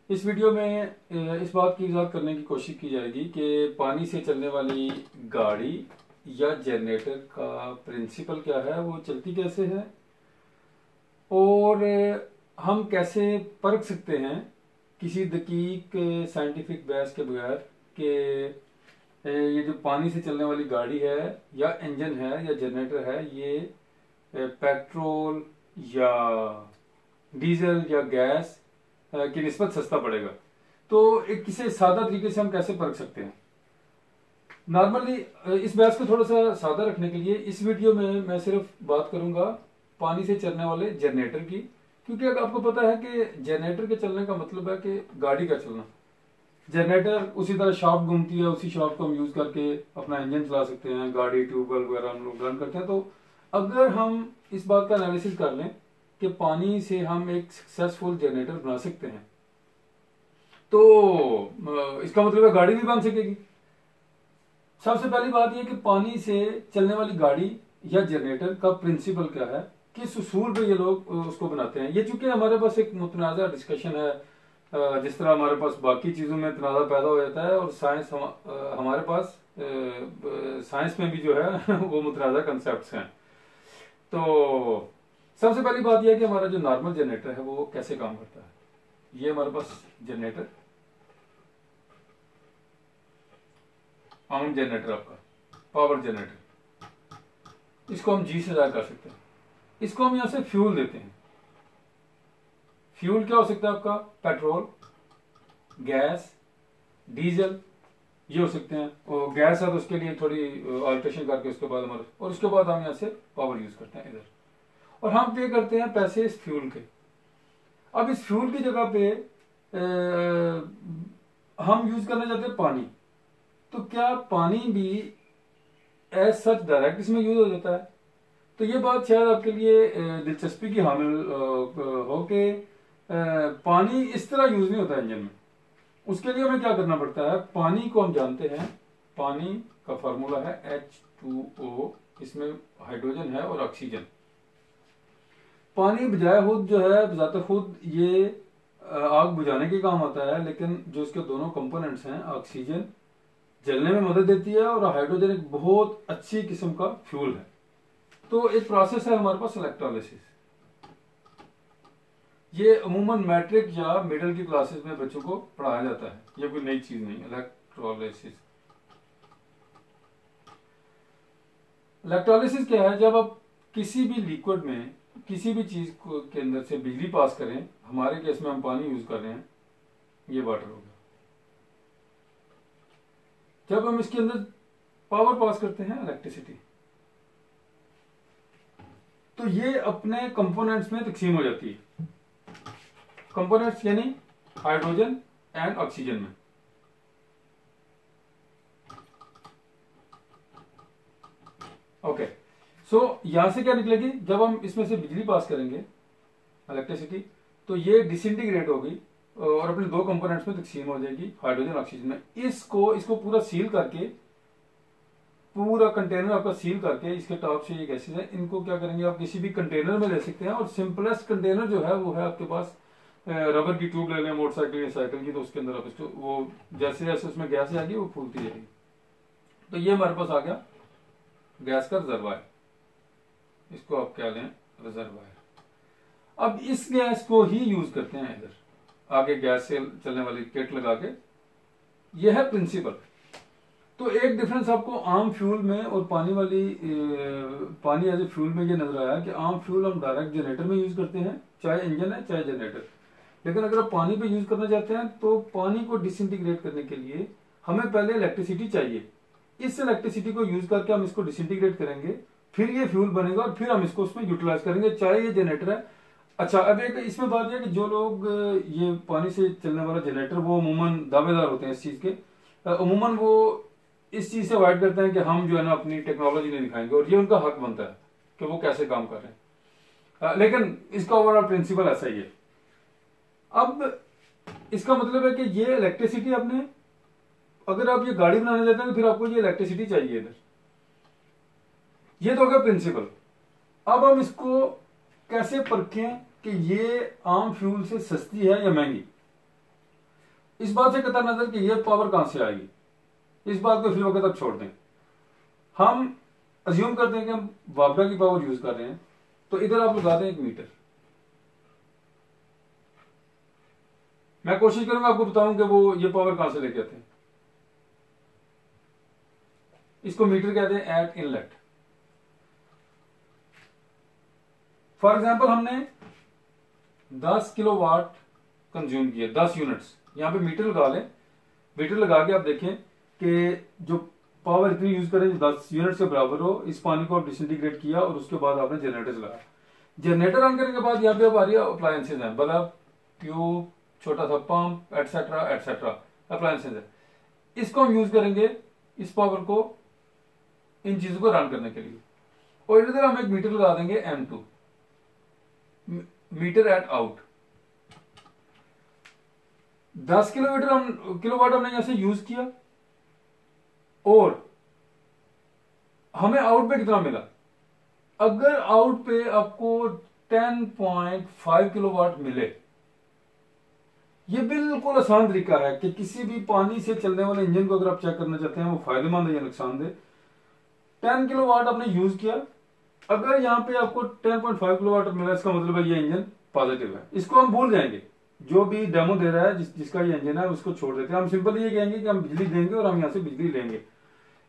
इस वीडियो में इस बात की वजाहत करने की कोशिश की जाएगी कि पानी से चलने वाली गाड़ी या जनरेटर का प्रिंसिपल क्या है, वो चलती कैसे है और हम कैसे परख सकते हैं किसी दकीक साइंटिफिक बहस के बगैर कि ये जो पानी से चलने वाली गाड़ी है या इंजन है या जनरेटर है, ये पेट्रोल या डीजल या गैस की निस्बत सस्ता पड़ेगा। तो एक किसी सादा तरीके से हम कैसे परख सकते हैं। नॉर्मली इस बहस को थोड़ा सा सादा रखने के लिए इस वीडियो में मैं सिर्फ बात करूंगा पानी से चलने वाले जनरेटर की, क्योंकि अगर आपको पता है कि जनरेटर के चलने का मतलब है कि गाड़ी का चलना। जनरेटर उसी तरह शॉप घूमती है, उसी शॉप को हम यूज करके अपना इंजन चला सकते हैं, गाड़ी ट्यूबवेल वगैरह हम लोग रन करते हैं। तो अगर हम इस बात का एनालिसिस कर लें कि पानी से हम एक सक्सेसफुल जनरेटर बना सकते हैं, तो इसका मतलब है गाड़ी भी बन सकेगी। सबसे पहली बात यह कि पानी से चलने वाली गाड़ी या जनरेटर का प्रिंसिपल क्या है, किस उसूल पे ये लोग उसको बनाते हैं। ये चूंकि हमारे पास एक मुतनाज़ा डिस्कशन है, जिस तरह हमारे पास बाकी चीजों में तनाज़ा पैदा हो जाता है और साइंस हमारे पास साइंस में भी जो है वो मुतनाज़ा कंसेप्ट हैं। तो सबसे पहली बात यह है कि हमारा जो नॉर्मल जनरेटर है वो कैसे काम करता है। ये हमारे पास जनरेटर, आम जनरेटर आपका पावर जनरेटर, इसको हम जी से जाहिर कर सकते हैं। इसको हम यहां से फ्यूल देते हैं। फ्यूल क्या हो सकता है आपका? पेट्रोल, गैस, डीजल, ये हो सकते हैं। और गैस है तो उसके लिए थोड़ी अल्ट्रेशन करके उसके बाद हमारे, और उसके बाद हम यहां से पावर यूज करते हैं इधर, और हम पे करते हैं पैसे इस फ्यूल के। अब इस फ्यूल की जगह पे हम यूज करना चाहते हैं पानी। तो क्या पानी भी एज सच डायरेक्ट इसमें यूज हो जाता है? तो ये बात शायद आपके लिए दिलचस्पी की हामिल हो कि पानी इस तरह यूज नहीं होता इंजन में। उसके लिए हमें क्या करना पड़ता है? पानी को हम जानते हैं, पानी का फार्मूला है H2O, इसमें हाइड्रोजन है और ऑक्सीजन। पानी बजाय खुद जो है बजाते खुद ये आग बुझाने के काम आता है, लेकिन जो इसके दोनों कंपोनेंट्स हैं, ऑक्सीजन जलने में मदद देती है और हाइड्रोजन एक बहुत अच्छी किस्म का फ्यूल है। तो एक प्रोसेस है हमारे पास इलेक्ट्रोलिसिस। ये अमूमन मैट्रिक या मिडिल की क्लासेस में बच्चों को पढ़ाया जाता है, ये कोई नई चीज नहीं। इलेक्ट्रोलिसिस, इलेक्ट्रोलिसिस क्या है? जब आप किसी भी लिक्विड में किसी भी चीज को के अंदर से बिजली पास करें, हमारे केस में हम पानी यूज कर रहे हैं, ये वाटर हो गया। जब हम इसके अंदर पावर पास करते हैं, इलेक्ट्रिसिटी, तो ये अपने कंपोनेंट्स में तकसीम हो जाती है। कंपोनेंट्स यानी हाइड्रोजन एंड ऑक्सीजन में। ओके, सो यहां से क्या निकलेगी? जब हम इसमें से बिजली पास करेंगे, इलेक्ट्रिसिटी, तो ये डिसइंटीग्रेट होगी और अपने दो कंपोनेंट्स में तकसीम हो जाएगी, हाइड्रोजन ऑक्सीजन में। इसको पूरा सील करके, पूरा कंटेनर आपका सील करके, इसके टॉप से ये गैसेज है, इनको क्या करेंगे आप किसी भी कंटेनर में ले सकते हैं। और सिंपलेस्ट कंटेनर जो है वो है आपके पास रबर की ट्यूब ले लें मोटरसाइकिल या साइकिल की, तो उसके अंदर आप इसको वो जैसे जैसे उसमें गैस जाएगी वो फूलती जाएगी। तो ये हमारे पास आ गया गैस का रिजर्वायर, इसको आप क्या लें, रिजर्वायर। अब इस गैस को ही यूज करते हैं इधर, आगे गैस से चलने वाली किट लगा के। यह है प्रिंसिपल। तो एक डिफरेंस आपको आम फ्यूल में और पानी एज ए फ्यूल में ये नजर आया कि आम फ्यूल हम डायरेक्ट जनरेटर में यूज करते हैं, चाहे इंजन है चाहे जनरेटर। लेकिन अगर आप पानी पे यूज करना चाहते हैं तो पानी को डिसइंटीग्रेट करने के लिए हमें पहले इलेक्ट्रिसिटी चाहिए। इस इलेक्ट्रिसिटी को यूज करके हम इसको डिसइंटीग्रेट करेंगे, फिर ये फ्यूल बनेगा और फिर हम इसको उसमें यूटिलाइज करेंगे, चाहे ये जनरेटर है। अच्छा, अब एक इसमें बात यह कि जो लोग ये पानी से चलने वाला जनरेटर, वो अमूमन दावेदार होते हैं इस चीज के, अमूमन वो इस चीज से अवॉइड करते हैं कि हम जो है ना अपनी टेक्नोलॉजी नहीं दिखाएंगे, और ये उनका हक बनता है कि वो कैसे काम कर रहे हैं। लेकिन इसका ओवरऑल प्रिंसिपल ऐसा ही है। अब इसका मतलब है कि ये इलेक्ट्रिसिटी आपने, अगर आप ये गाड़ी बनाने जाते हैं तो फिर आपको ये इलेक्ट्रिसिटी चाहिए इधर। ये तो हो गया प्रिंसिपल। अब हम इसको कैसे परखें कि ये आम फ्यूल से सस्ती है या महंगी। इस बात से कतई नजर कि ये पावर कहां से आएगी, इस बात को फिल वक्त तक छोड़ दें। हम अज्यूम करते हैं कि हम वापडा की पावर यूज कर रहे हैं, तो इधर आप लगा दें 1 मीटर। मैं कोशिश करूंगा आपको बताऊं कि वो ये पावर कहां से लेके आते हैं। इसको मीटर कहते हैं एट इनलेट। फॉर एग्जाम्पल हमने 10 किलोवाट कंज्यूम किया, 10 यूनिट्स। यहां पे मीटर लगा लें, मीटर लगा के आप देखें कि जो पावर इतनी यूज करें जो 10 यूनिट के बराबर हो, इस पानी को आप डिसइंटीग्रेट किया और उसके बाद आपने जनरेटर लगाया। जनरेटर ऑन करने के बाद यहाँ पे अब आ रही है अप्लायंसेज हैं, बल्ब, ट्यूब, छोटा सा पंप, एटसेट्रा एटसेट्रा अप्लायंसेज है। इसको हम यूज करेंगे इस पावर को इन चीजों को रन करने के लिए। और इधर हम एक मीटर लगा देंगे M2, metre eight out. 10 kilowatt हमने यहां से यूज किया और हमें आउट पे कितना मिला। अगर आउट पे आपको 10.5 किलोवाट मिले, ये बिल्कुल आसान तरीका है कि किसी भी पानी से चलने वाले इंजन को अगर आप चेक करना चाहते हैं वो फायदेमंद है या नुकसानदेह। 10 किलोवाट आपने यूज किया, अगर यहां पे आपको 10.5 किलोवाट मिला, इसका मतलब है ये इंजन पॉजिटिव है। इसको हम भूल जाएंगे, जो भी डेमो दे रहा है जिसका ये इंजन है उसको छोड़ देते हैं। हम सिंपल ये कहेंगे कि हम बिजली देंगे और हम यहां से बिजली लेंगे।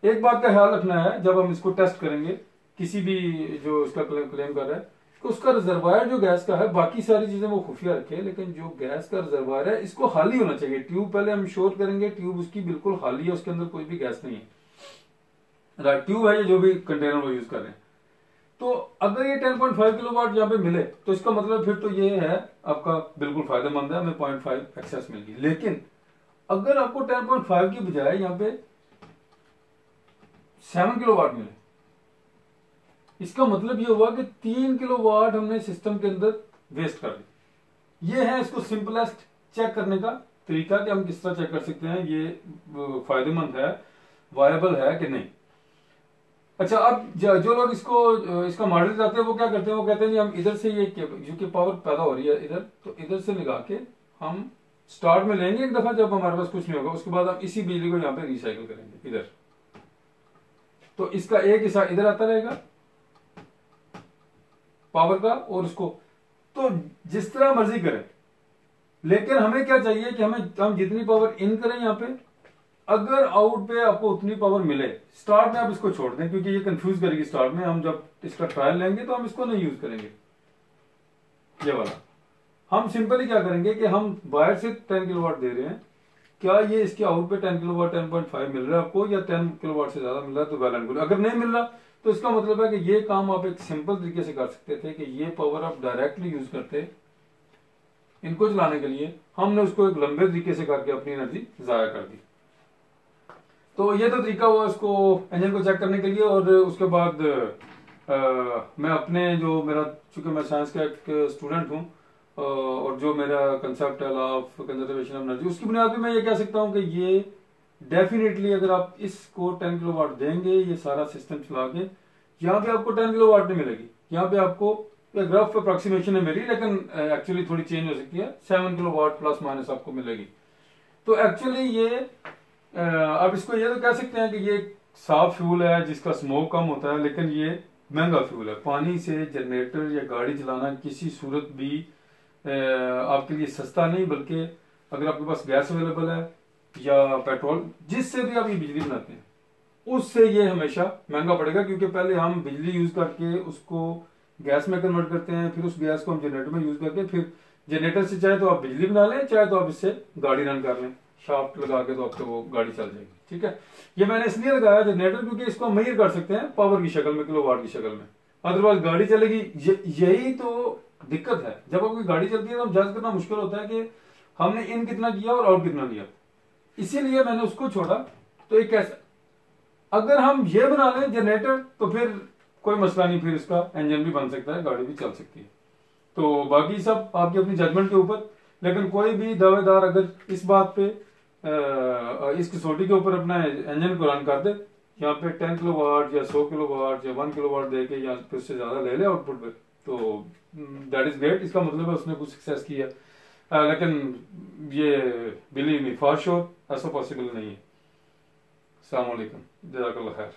एक बात का ख्याल रखना है, जब हम इसको टेस्ट करेंगे किसी भी जो इसका क्लेम कर रहा है, तो उसका रिजर्वायर जो गैस का है, बाकी सारी चीजें वो खुफिया रखे, लेकिन जो गैस का रिजर्वायर है इसको खाली होना चाहिए। ट्यूब पहले हम श्योर करेंगे ट्यूब उसकी बिल्कुल खाली है, उसके अंदर कोई भी गैस नहीं है। राइट, ट्यूब है ये जो भी कंटेनर वो यूज कर रहे हैं। तो अगर ये 10.5 किलोवाट यहाँ पे मिले तो इसका मतलब फिर तो ये है आपका बिल्कुल फायदेमंद है, हमें 0.5 एक्सेस मिल गई। लेकिन अगर आपको 10.5 की बजाय यहाँ पे 7 किलोवाट मिले, इसका मतलब ये हुआ कि 3 किलोवाट हमने सिस्टम के अंदर वेस्ट कर दी। ये है इसको सिंपलेस्ट चेक करने का तरीका कि हम किस तरह चेक कर सकते हैं ये फायदेमंद है, वायबल है कि नहीं। अच्छा, अब जो लोग इसका मॉडल चाहते हैं वो क्या करते हैं, वो कहते हैं जी हम इधर से ये जो कि पावर पैदा हो रही है इधर, तो इधर से लगा के हम स्टार्ट में लेंगे एक दफा जब हमारे पास कुछ नहीं होगा, उसके बाद हम इसी बिजली को यहाँ पे रिसाइकिल करेंगे इधर। तो इसका एक हिस्सा इधर आता रहेगा पावर का, और उसको तो जिस तरह मर्जी करें। लेकिन हमें क्या चाहिए कि हम जितनी पावर इन करें यहाँ पे, अगर आउट पे आपको उतनी पावर मिले। स्टार्ट में आप इसको छोड़ दें क्योंकि ये कंफ्यूज करेगी स्टार्ट में। हम जब इसका ट्रायल लेंगे तो हम इसको नहीं यूज करेंगे ये वाला। हम सिंपली क्या करेंगे कि हम बाहर से 10 किलोवाट दे रहे हैं, क्या ये इसके आउट पे 10 किलोवाट 10.5 मिल रहा है आपको, या 10 किलोवाट से ज्यादा मिल रहा है तो वेल एंड गुड। अगर नहीं मिल रहा तो इसका मतलब है कि ये काम आप एक सिंपल तरीके से कर सकते थे कि ये पावर आप डायरेक्टली यूज करते इनको चलाने के लिए, हमने उसको एक लंबे तरीके से करके अपनी एनर्जी जाया कर दी। तो ये तो तरीका हुआ उसको इंजन को चेक करने के लिए। और उसके बाद मैं अपने जो मेरा, चूंकि मैं साइंस का एक स्टूडेंट हूँ और जो मेरा कंसेप्ट है law of conservation of energy, उसकी बुनियाद पे मैं ये कह सकता हूँ कि ये डेफिनेटली अगर आप इसको 10 किलोवाट देंगे, ये सारा सिस्टम चला के, यहाँ पे आपको 10 किलोवाट नहीं मिलेगी। यहाँ पे आपको रफ अप्रोक्सीमेशन है मेरी, लेकिन एक्चुअली थोड़ी चेंज हो सकती है, 7 किलोवाट प्लस माइनस आपको मिलेगी। तो एक्चुअली ये आप इसको ये तो कह सकते हैं कि ये साफ फ्यूल है जिसका स्मोक कम होता है, लेकिन ये महंगा फ्यूल है। पानी से जनरेटर या गाड़ी चलाना किसी सूरत भी आपके लिए सस्ता नहीं, बल्कि अगर आपके पास गैस अवेलेबल है या पेट्रोल, जिससे भी आप ये बिजली बनाते हैं, उससे ये हमेशा महंगा पड़ेगा। क्योंकि पहले हम बिजली यूज करके उसको गैस में कन्वर्ट करते हैं, फिर उस गैस को हम जनरेटर में यूज करके, फिर जनरेटर से चाहे तो आप बिजली बना लें, चाहे तो आप इससे गाड़ी रन कर लें, शाफ्ट लगा के तो आपको वो गाड़ी चल जाएगी। ठीक है, ये मैंने इसलिए लगाया जनरेटर क्योंकि इसको हम मेजर कर सकते हैं पावर की शक्ल में, किलोवाट की शक्ल में। अदरवाइज गाड़ी चलेगी, यही तो दिक्कत है। जब आपकी गाड़ी चलती है तो जज करना मुश्किल होता है कि हमने इन कितना किया और आउट कितना लिया, इसीलिए मैंने उसको छोड़ा। तो एक कैसा, अगर हम ये बना लें जनरेटर तो फिर कोई मसला नहीं, फिर इसका इंजन भी बन सकता है, गाड़ी भी चल सकती है। तो बाकी सब आपकी अपनी जजमेंट के ऊपर। लेकिन कोई भी दावेदार अगर इस बात पे इस कसौटी के ऊपर अपना इंजन को रन कर दे, यहाँ पे 10 किलोवाट या 100 किलोवाट या 1 किलोवाट दे के या उससे ज्यादा ले ले आउटपुट पे, तो दैट इज ग्रेट। इसका मतलब है उसने कुछ सक्सेस किया। लेकिन ये बिलीव मी फॉर श्योर ऐसा पॉसिबल नहीं है। अस्सलाम वालेकुम, जज़ाकल्लाह खैर।